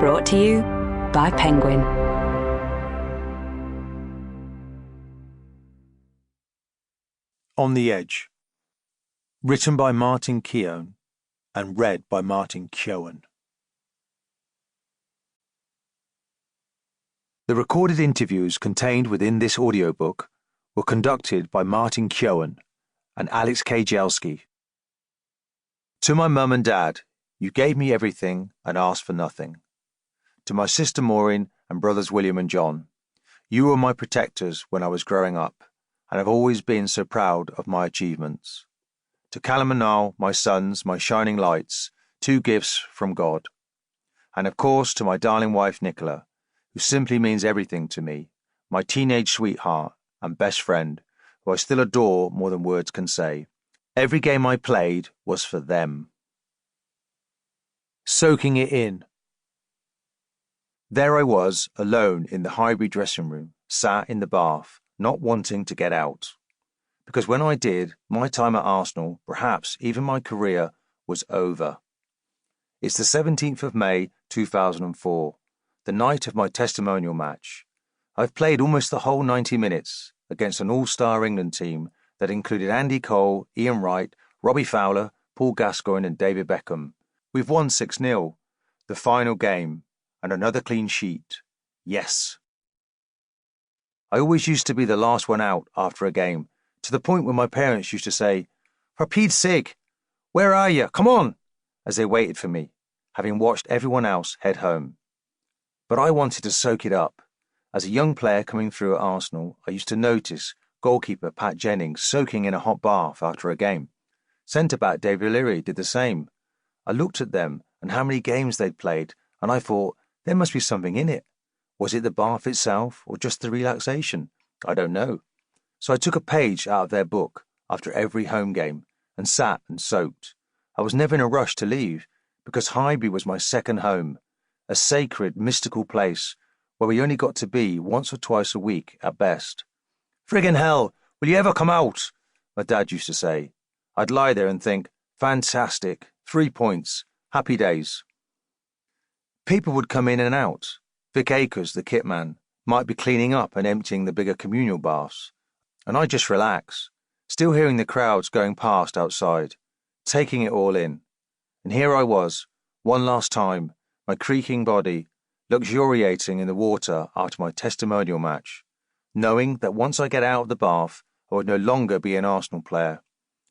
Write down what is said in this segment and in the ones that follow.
Brought to you by Penguin. On the Edge. Written by Martin Keown and read by Martin Keown. The recorded interviews contained within this audiobook were conducted by Martin Keown and Alex K. Jelski. To my mum and dad, you gave me everything and asked for nothing. To my sister Maureen and brothers William and John, you were my protectors when I was growing up, and have always been so proud of my achievements. To Callum and Niall, my sons, my shining lights, 2 gifts from God. And of course to my darling wife Nicola, who simply means everything to me, my teenage sweetheart and best friend, who I still adore more than words can say. Every game I played was for them. Soaking it in. There I was, alone in the Highbury dressing room, sat in the bath, not wanting to get out. Because when I did, my time at Arsenal, perhaps even my career, was over. It's the 17th of May, 2004, the night of my testimonial match. I've played almost the whole 90 minutes against an all-star England team that included Andy Cole, Ian Wright, Robbie Fowler, Paul Gascoigne and David Beckham. We've won 6-0, the final game, and another clean sheet. Yes. I always used to be the last one out after a game, to the point where my parents used to say, "For Pete's sake, where are you? Come on!" as they waited for me, having watched everyone else head home. But I wanted to soak it up. As a young player coming through at Arsenal, I used to notice goalkeeper Pat Jennings soaking in a hot bath after a game. Centre-back David O'Leary did the same. I looked at them and how many games they'd played, and I thought, there must be something in it. Was it the bath itself, or just the relaxation? I don't know. So I took a page out of their book after every home game and sat and soaked. I was never in a rush to leave, because Highbury was my second home, a sacred, mystical place where we only got to be once or twice a week at best. "Friggin' hell, will you ever come out?" my dad used to say. I'd lie there and think, fantastic, 3 points, happy days. People would come in and out. Vic Akers, the kit man, might be cleaning up and emptying the bigger communal baths, and I'd just relax, still hearing the crowds going past outside, taking it all in. And here I was, one last time, my creaking body, luxuriating in the water after my testimonial match, knowing that once I get out of the bath, I would no longer be an Arsenal player.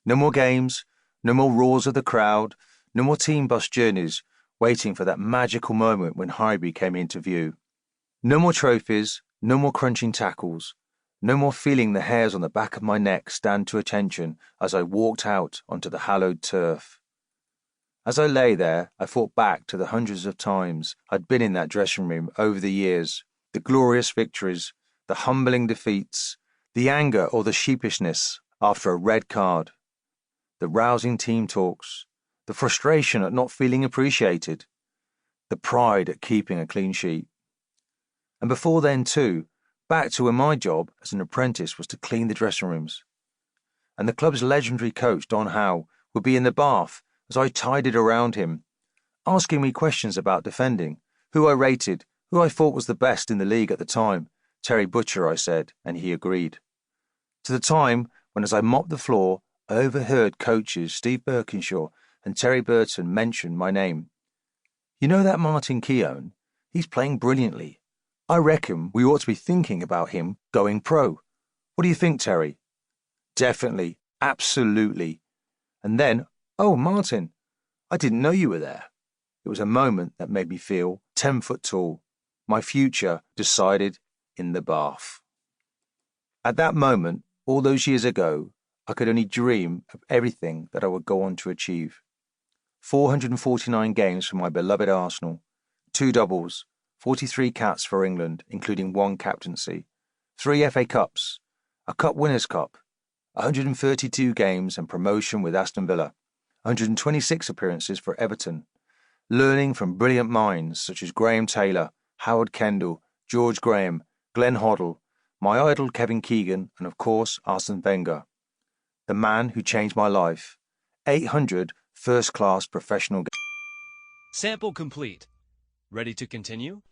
No more games, no more roars of the crowd, no more team bus journeys, waiting for that magical moment when Highbury came into view. No more trophies, no more crunching tackles, no more feeling the hairs on the back of my neck stand to attention as I walked out onto the hallowed turf. As I lay there, I thought back to the hundreds of times I'd been in that dressing room over the years, the glorious victories, the humbling defeats, the anger or the sheepishness after a red card, the rousing team talks, the frustration at not feeling appreciated, the pride at keeping a clean sheet. And before then too, back to when my job as an apprentice was to clean the dressing rooms. And the club's legendary coach, Don Howe, would be in the bath as I tidied around him, asking me questions about defending, who I rated, who I thought was the best in the league at the time. Terry Butcher, I said, and he agreed. To the time when, as I mopped the floor, I overheard coaches Steve Birkinshaw and Terry Burton mention my name. "You know that Martin Keown? He's playing brilliantly. I reckon we ought to be thinking about him going pro. What do you think, Terry?" "Definitely, absolutely." And then, "Oh, Martin, I didn't know you were there." It was a moment that made me feel 10 foot tall. My future decided in the bath. At that moment, all those years ago, I could only dream of everything that I would go on to achieve. 449 games for my beloved Arsenal, 2 doubles, 43 caps for England, including 1 captaincy, 3 FA Cups, a Cup Winners' Cup, 132 games and promotion with Aston Villa, 126 appearances for Everton, learning from brilliant minds such as Graham Taylor, Howard Kendall, George Graham, Glenn Hoddle, my idol Kevin Keegan, and of course Arsene Wenger, the man who changed my life. 800 first-class professional games. Sample complete. Ready to continue?